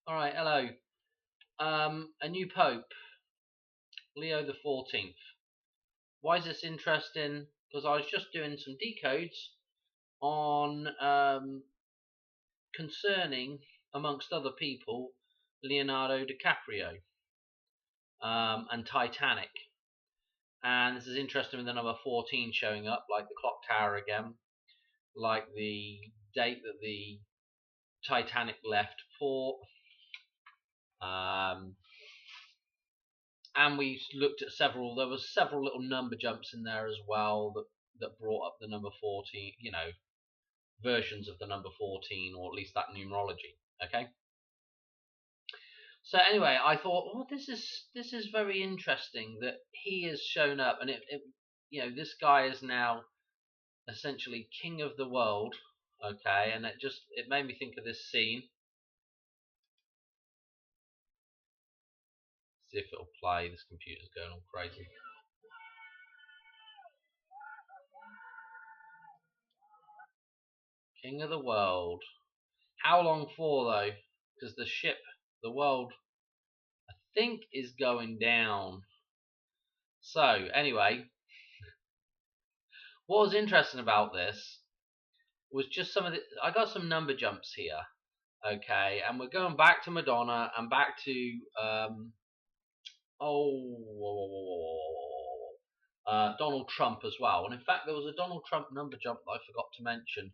All right, hello. A new pope, Leo the 14th. Why is this interesting? Because I was just doing some decodes on concerning, amongst other people, Leonardo DiCaprio and Titanic. And this is interesting with the number 14 showing up, like the clock tower again, like the date that the Titanic left port. And we looked at there was several little number jumps in there as well that brought up the number 14, versions of the number 14, or at least that numerology. Okay. So anyway, I thought, oh, this is very interesting that he has shown up, and this guy is now essentially king of the world. Okay, and it made me think of this scene. See if it'll play. This computer's going all crazy. King of the world. How long for though? Because the world, I think, is going down. So anyway, what was interesting about this was just I got some number jumps here. Okay, and we're going back to Madonna and back to Donald Trump as well. And in fact, there was a Donald Trump number jump that I forgot to mention.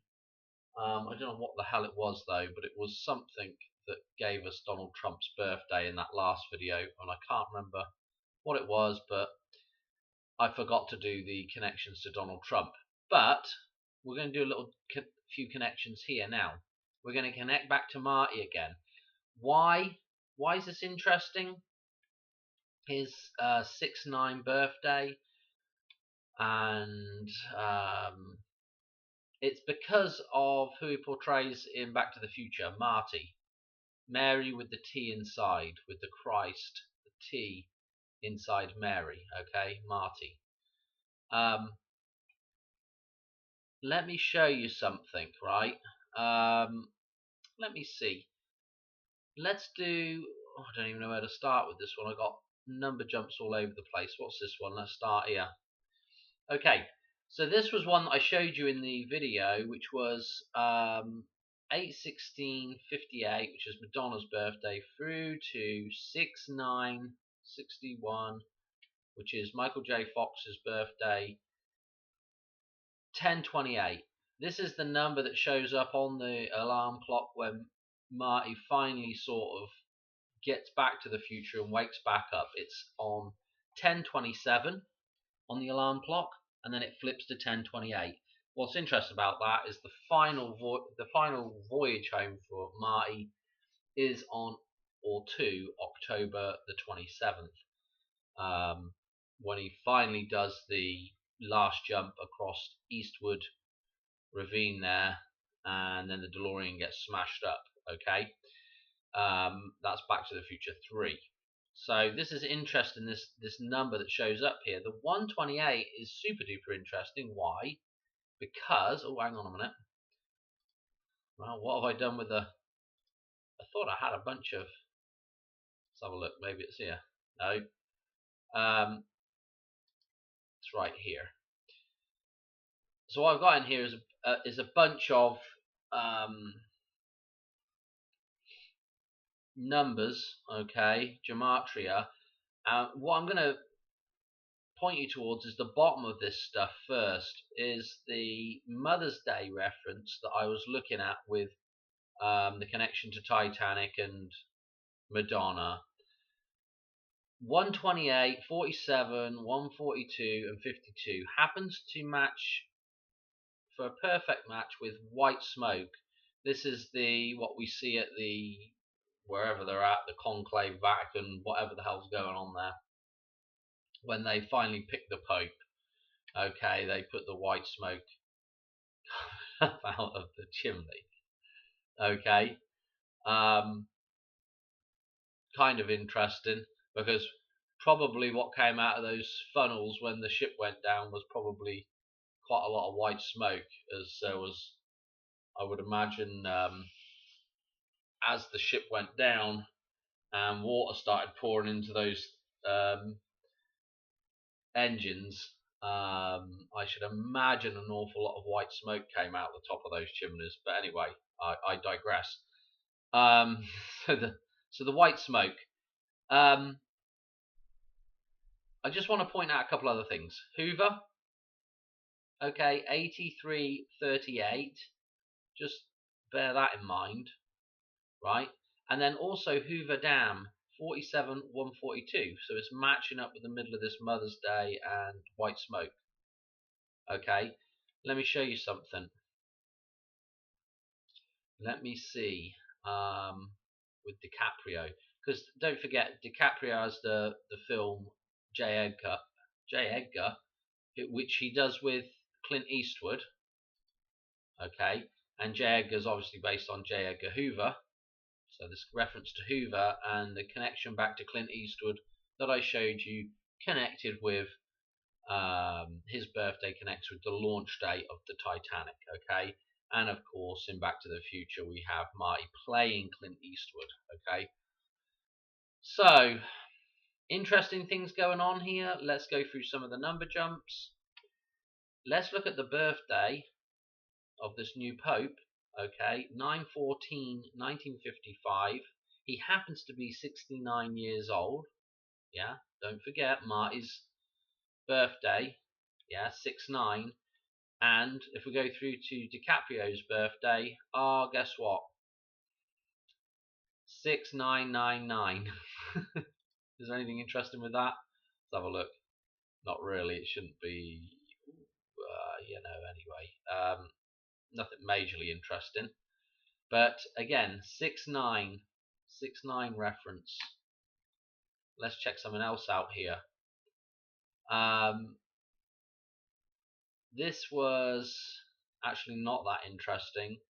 I don't know what the hell it was though, but it was something that gave us Donald Trump's birthday in that last video, and I can't remember what it was, but I forgot to do the connections to Donald Trump. But we're going to do a few connections here now. We're going to connect back to Marty again. Why is this interesting? His 6/9 birthday, and it's because of who he portrays in Back to the Future, Marty. Mary with the T inside, with the Christ, the T inside Mary. Okay, Marty. Let me show you something, right? Let me see. Let's do. Oh, I don't even know where to start with this one. I got number jumps all over the place. What's this one? Let's start here. Okay, so this was one that I showed you in the video, which was 8/16/58, which is Madonna's birthday, through to 6/9/61, which is Michael J. Fox's birthday, 10/28. This is the number that shows up on the alarm clock when Marty finally sort of gets back to the future and wakes back up. It's on 10/27 on the alarm clock, and then it flips to 10/28. What's interesting about that is the final voyage home for Marty is on or to October the 27th, when he finally does the last jump across Eastwood Ravine there, and then the DeLorean gets smashed up. Okay, that's Back to the Future 3. So this is interesting, this number that shows up here. The 128 is super duper interesting. Why? Because, oh, hang on a minute. Well, what have I done with I thought I had a bunch of, let's have a look, maybe it's here. No. It's right here. So what I've got in here is a bunch of numbers, okay, gematria. What I'm going to point you towards is the bottom of this stuff first, is the Mother's Day reference that I was looking at with the connection to Titanic and Madonna. 128, 47, 142, and 52 happens to match for a perfect match with white smoke. This is what we see at the wherever they're at, the Conclave, Vatican, whatever the hell's going on there, when they finally pick the Pope. Okay, they put the white smoke out of the chimney. Okay, kind of interesting, because probably what came out of those funnels when the ship went down was probably quite a lot of white smoke, as there was, I would imagine, as the ship went down and water started pouring into those engines, I should imagine an awful lot of white smoke came out the top of those chimneys. But anyway, I digress. So the white smoke. I just want to point out a couple other things. Hoover, okay, 8338. Just bear that in mind, right? And then also Hoover Dam, 47142. So it's matching up with the middle of this Mother's Day and white smoke. Okay, let me show you something. Let me see, with DiCaprio, because don't forget DiCaprio has the film J. Edgar, which he does with Clint Eastwood. Okay, and J. Edgar is obviously based on J. Edgar Hoover. So this reference to Hoover and the connection back to Clint Eastwood that I showed you connected with his birthday connects with the launch date of the Titanic, okay? And of course, in Back to the Future, we have Marty playing Clint Eastwood, okay? So, interesting things going on here. Let's go through some of the number jumps. Let's look at the birthday of this new Pope, okay? 9/14/1955. He happens to be 69 years old, yeah? Don't forget Marty's birthday, yeah, 6/9. And if we go through to DiCaprio's birthday, guess what? 6999. Is there anything interesting with that? Let's have a look. Not really. It shouldn't be. Anyway. Nothing majorly interesting. But again, 6969 reference. Let's check something else out here. This was actually not that interesting.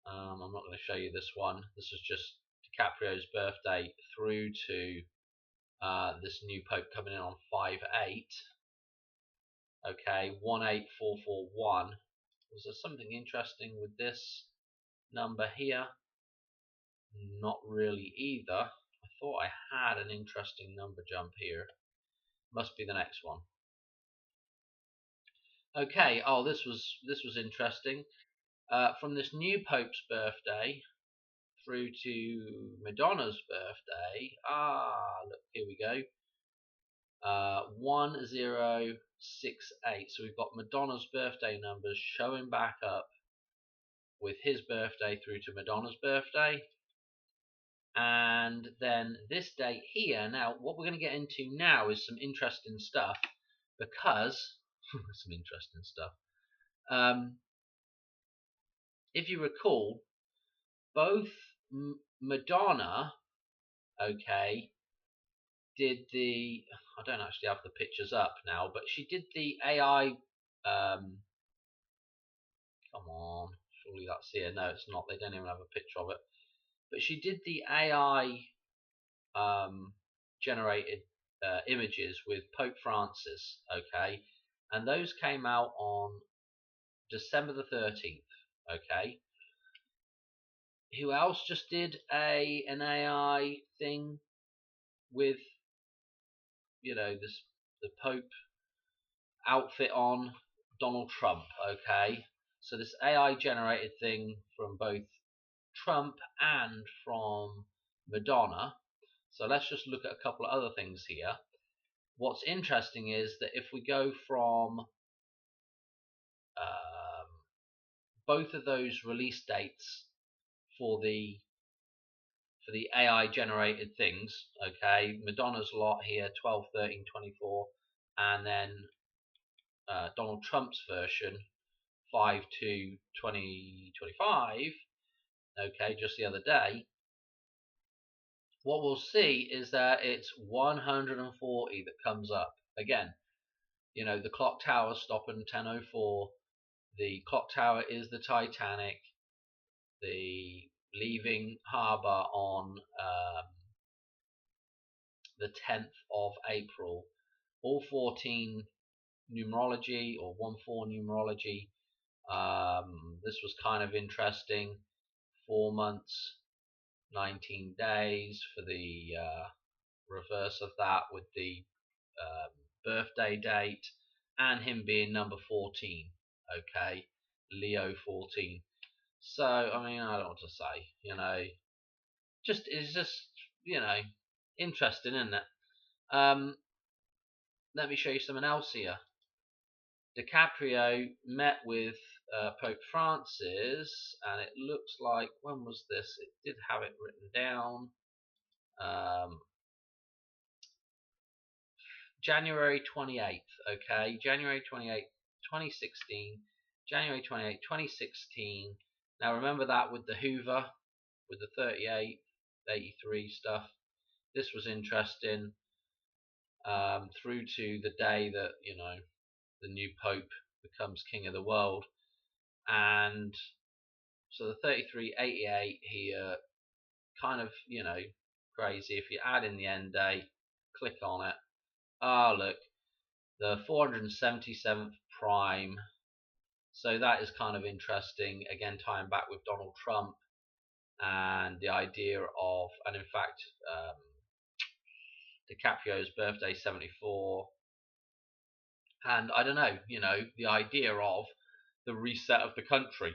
I'm not going to show you this one. This was just DiCaprio's birthday through to this new Pope coming in on 5/8. Okay, 18441. Was there something interesting with this number here? Not really either. I thought I had an interesting number jump here. Must be the next one. Okay. Oh, this was interesting. From this new Pope's birthday through to Madonna's birthday. Look, here we go. 1068. So we've got Madonna's birthday numbers showing back up with his birthday through to Madonna's birthday. And then this date here. Now, what we're going to get into now is some interesting stuff, because some interesting stuff. If you recall, both Madonna, okay, did the, I don't actually have the pictures up now, but she did the AI, come on, surely that's here. No, it's not. They don't even have a picture of it. But she did the AI generated images with Pope Francis, okay, and those came out on December the 13th, okay. Who else just did an AI thing with, the Pope outfit on? Donald Trump, okay. So this AI generated thing from both Trump and from Madonna. So let's just look at a couple of other things here. What's interesting is that if we go from both of those release dates for the AI generated things, okay, Madonna's lot here 12/13/24, and then Donald Trump's version 5/2/2025, okay, just the other day. What we'll see is that it's 140 that comes up again. The clock tower stopping 10:04. The clock tower is the Titanic. The leaving harbour on the 10th of April. All 14 numerology, or 1/4 numerology. This was kind of interesting. 4 months 19 days for the reverse of that with the birthday date, and him being number 14. Okay, Leo 14. So I mean, I don't know what to say. It's just interesting, isn't it? Let me show you something else here. DiCaprio met with Pope Francis, and it looks like, when was this? It did have it written down. January 28th, okay? January 28th, 2016. January 28th, 2016. Now remember that with the Hoover, with the 38, 83 stuff. This was interesting, through to the day that, the new Pope becomes King of the world. And so the 3388 here, kind of, crazy. If you add in the end date, click on it. Look, the 477th prime. So that is kind of interesting. Again, tying back with Donald Trump and the idea of, and in fact, DiCaprio's birthday, 74. And I don't know, the idea of the reset of the country.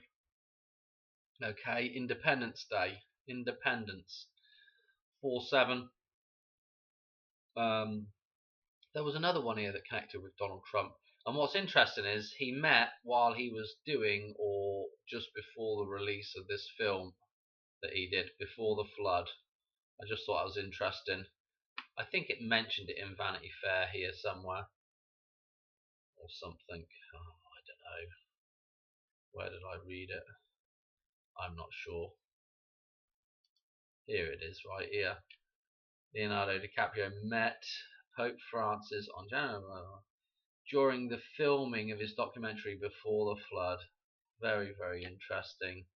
Okay, Independence Day, Independence, 4/7. There was another one here that connected with Donald Trump. And what's interesting is he met while he was doing, or just before the release of this film that he did, Before the Flood. I just thought that was interesting. I think it mentioned it in Vanity Fair here somewhere, or something. Oh, I don't know. Where did I read it? I'm not sure. Here it is, right here. Leonardo DiCaprio met Pope Francis on January during the filming of his documentary Before the Flood. Very, very interesting.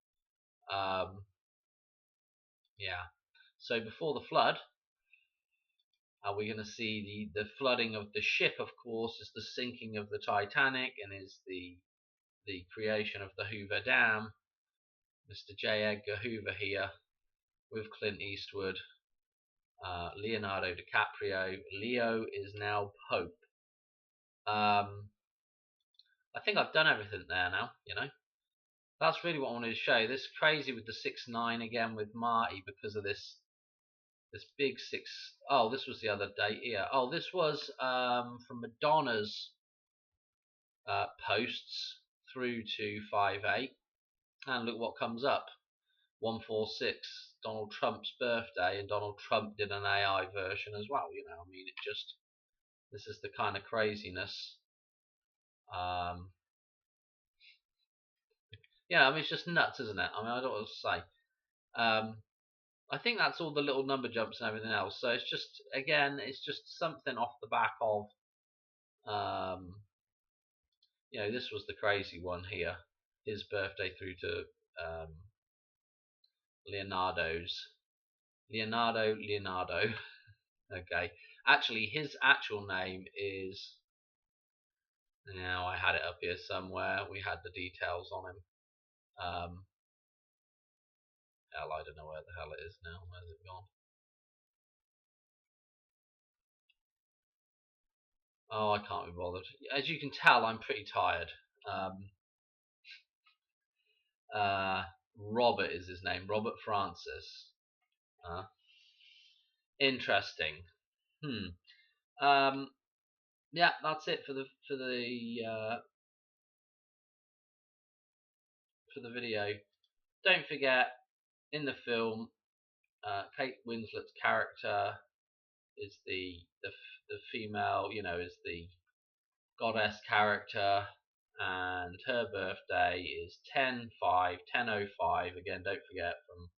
Yeah. So before the flood, we're going to see the flooding of the ship. Of course, is the sinking of the Titanic, and is the creation of the Hoover Dam. Mr. J. Edgar Hoover here with Clint Eastwood, Leonardo DiCaprio. Leo is now Pope. I think I've done everything there now. That's really what I wanted to show. This crazy with the 6/9 again with Marty, because of this big 6. Oh, this was the other date here. Oh, this was from Madonna's posts through to 5/8, and look what comes up. 146, Donald Trump's birthday, and Donald Trump did an AI version as well. I mean, this is the kind of craziness. Yeah, I mean, it's just nuts, isn't it? I mean, I don't know what to say. I think that's all the little number jumps and everything else. So it's just, again, it's just something off the back of, this was the crazy one here. His birthday through to Leonardo. Okay. Actually, his actual name is, now I had it up here somewhere. We had the details on him. Hell, I don't know where the hell it is now. Where's it gone? Oh, I can't be bothered. As you can tell, I'm pretty tired. Robert is his name. Robert Francis. Interesting. Yeah, that's it for the video. Don't forget, in the film, Kate Winslet's character is the female, is the goddess character, and her birthday is 10/5. Again, don't forget, from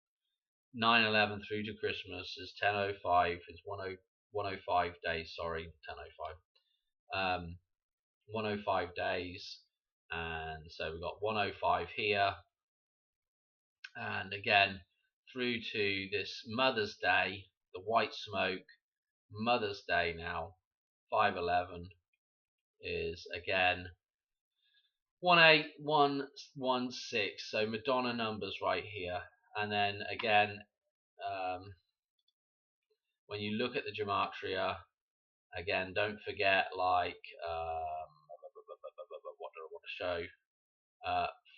9/11 through to Christmas is 10/05. It's 105 days. Sorry, 10/05. 105 days, and so we've got 105 here, and again through to this Mother's Day, the white smoke Mother's Day now, 5/11 is again 18116. So Madonna numbers right here, and then again when you look at the gematria, again, don't forget, like, what do I want to show?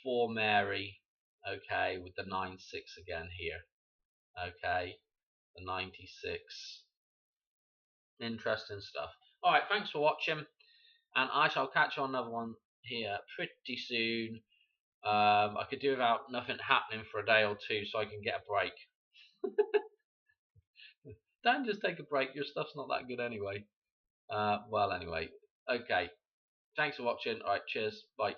For Mary, okay, with the 96 again here, okay, the 96. Interesting stuff. All right, thanks for watching, and I shall catch you on another one here pretty soon. I could do without nothing happening for a day or two so I can get a break. Don't just take a break, your stuff's not that good anyway. Well, anyway, okay. Thanks for watching. Alright, cheers. Bye.